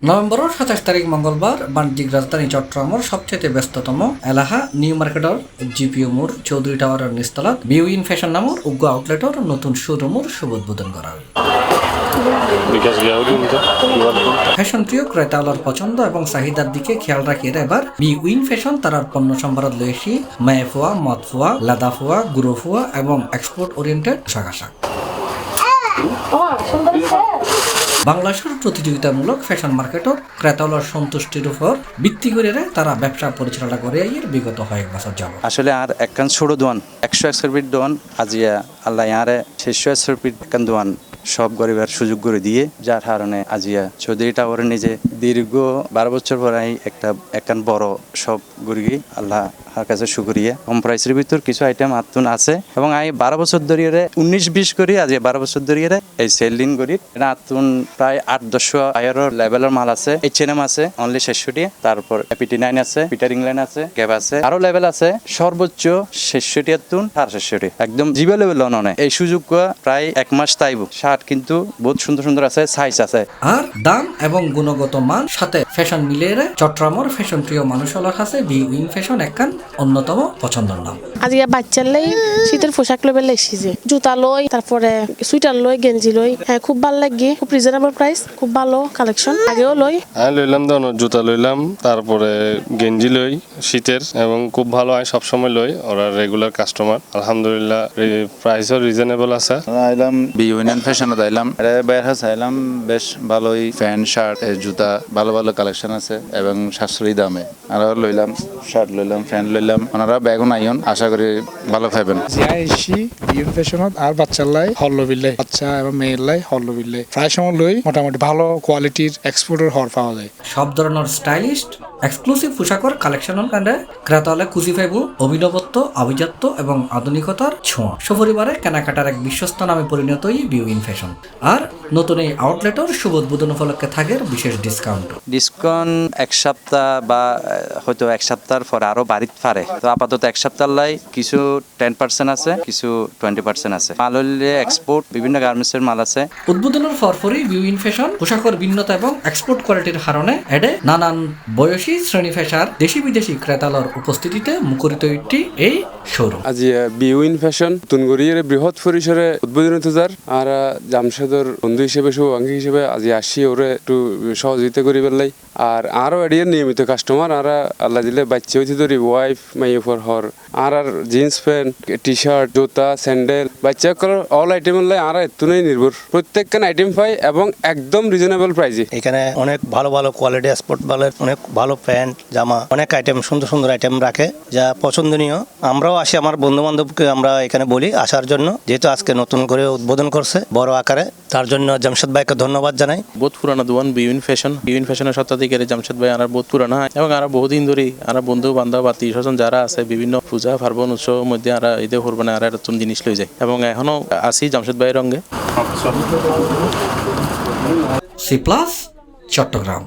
নভেম্বরের ২৭ তারিখ মঙ্গলবার বাণিজ্যিক রাজধানী চট্টগ্রামের সবচেয়ে ব্যস্ততম এলাকা নিউ মার্কেটর জিপিও মোড় চৌধুরী টাওয়ারের নিচতলাত বিউইন ফ্যাশন নামের উগ্র আউটলেটর নতুন শোরুমের শুভ উদ্বোধন করা হয়। ফ্যাশন প্রিয় ক্রেতাওয়ালার পছন্দ এবং চাহিদার দিকে খেয়াল রাখি এবার বিউইন ফ্যাশন তার পণ্য সম্ভারত লয়েছি মায়েফুয়া, মদফুয়া, লাদাফুয়া, গুরুফুয়া এবং এক্সপোর্ট ওরিয়েন্টেড পোশাক আশাক। বাংলাদেশের প্রতিযোগিতামূলক ফ্যাশন মার্কেটত ক্রেতাওয়ালার সন্তুষ্টির উপর ভিত্তি করে তারা ব্যবসা পরিচালনা করে বিগত কয়েক বছর যাব। আসলে আর একখান ছোট দোয়ান 100 স্কোয়ার ফিট দোয়ান আজিয়া আল্লাহ ইয়ারে 600 স্কোয়ার ফিট একখান দোয়ান সব গরিবের সুযোগ করে দিয়ে, যার কারণে আজিয়া চৌধুরী টাওয়ারে নিজে দীর্ঘ 12 বছর পরে একখান বড় সব গরিবি আল্লাহ আর কাছে শুকরিয়া। কম প্রাইসের ভিতর কিছু আইটেম আতুন আছে এবং 12 বছর ধরিয়ে 19-20 করি আজ 12 বছর ধরিয়ে এই সেলিং করি আতুন প্রায় 8-10 আয়ের লেভেলের মাল আছে। H&M আছে অনলি 600, তারপর PT9 আছে, পিটার ইংল্যান্ড আছে, গ্যাপ আছে, আরো লেভেল আছে সর্বোচ্চ 600 আতুন 650 একদম জিবে লেভেল ননে। এই সুযোগ প্রায় 1 মাস তাইব। শার্ট কিন্তু বহুত সুন্দর সুন্দর আছে, সাইজ আছে। আর দাম এবং গুণগত মান সাথে ফ্যাশন মিলিয়ে চট্টগ্রামের ফ্যাশন প্রিয় মানুষের কাছে বিউইন ফ্যাশন একখান অন্যতম পছন্দের নাম। আজকে বাচ্চার লাই শীতের পোশাক লেবেল এসেছে, জুতা লই, তারপরে সুইটার লই, গেঞ্জি লই, খুব ভালো লাগে, খুব রিজনেবল প্রাইস, খুব ভালো কালেকশন। আগেও লই লইলাম জুতা লইলাম, তারপরে গেঞ্জি লই শীতের এবং খুব ভালো হয়, সবসময় লই, ওরা রেগুলার কাস্টমার। আলহামদুলিল্লাহ প্রাইসও রিজনেবল আছে। আইলাম বিউইন ফ্যাশনে আইলাম, বের হাস আইলাম, বেশ ভালোই প্যান্ট শার্ট জুতা ভালো ভালো কালেকশন আছে এবং সাশ্রয়ী দামে। আর লইলাম শার্ট লইলাম, প্যান্ট লইলাম, ওনারা ব্যাগও নাইন, আশা করি ভালো পাবেন। আইসি বিউইন ফ্যাশনত আর বাচ্চার লাই হল্লো বিল্লাই, বাচ্চা এবং মেয়ের লাই হল্লো বিল্লাই প্রায় সময় লই মোটামুটি ভালো কোয়ালিটির এক্সপোর্টের হর পাওয়া যায়। সব ধরনের স্টাইলিস্ট এক্সক্লুসিভ পোশাকর কালেকশনের কারণে ক্রেতাওয়ালা খুঁজি পাইব অভিনবত্ব, আভিজাত্য এবং আধুনিকতার ছোঁয়া। সপরিবারে কেনাকাটার এক বিশ্বস্ত নামে পরিণত বিউইন ফ্যাশন। আর নতুন এই আউটলেটের শুভ উদ্বোধন উপলক্ষে থাকে বিশেষ ডিসকাউন্ট। এক সপ্তাহ বা হয়তো এক সপ্তাহের পরে আরো বাড়িতে পারে। তো আপাতত এক সপ্তাহ লাই কিছু 10% আছে, কিছু 20% আছে। মাল হইলে এক্সপোর্ট বিভিন্ন গার্মেন্টসের মাল আছে। উদ্বোধনের পরপরই বিউইন ফ্যাশন পোশাকের ভিন্নতা এবং এক্সপোর্ট কোয়ালিটির কারণে এডে নানান বয়সী শ্রেণী পেশার দেশি বিদেশি ক্রেতালর উপস্থিতিতে মুখরিত একটি এই শোরুম। আজ বিউইন ফ্যাশন তুনগড়িয়ে বৃহৎ পরিসরে উদ্বোধন হতে আর জামশেদর বন্ধু হিসেবে শুভাঙ্গী হিসেবে আজ আসি ওরে একটু সহযোগিতা করি পেলাই। আর আরো এডিয়ার নিয়মিত কাস্টমার আর আল্লাহ দিলে বাচ্চা হইতে ধরি ওয়াইফ মাইয়ে ফর হর আর জিন্স প্যান্ট, টি শার্ট, জুতা, স্যান্ডেল বাচ্চা অল আইটেম আর এতুনেই নির্ভর। প্রত্যেকখান আইটেম পাই এবং একদম রিজনেবল প্রাইসে। এখানে অনেক ভালো ভালো কোয়ালিটি স্পোর্ট বালের অনেক ভালো প্যান্ট, জামা, অনেক আইটেম, সুন্দর সুন্দর আইটেম রাখে যা পছন্দনীয়। আমরাও আসি, আমার বন্ধু বান্ধবকে আমরা এখানে বলি আসার জন্য, যেহেতু আজকে নতুন করে উদ্বোধন করছে বড় আকারে, তার জন্য জামশেদ ভাইকে ধন্যবাদ জানাই। বহুত পুরানো দোকান বিউইন ফ্যাশনের সত্ত্বাধিকারী জামশেদ ভাই আর বহুত পুরানো হয় এবং আর বহুদিন ধরে আর বন্ধু বান্ধব আত্মীয় স্বজন যারা আছে বিভিন্ন পূজা পার্বণ উৎসবের মধ্যে আর ঈদে কোরবানি আর নতুন জিনিস লই যায় এবং এখনো আসি জামশেদ ভাইয়ের রঙে। C+ চট্টগ্রাম।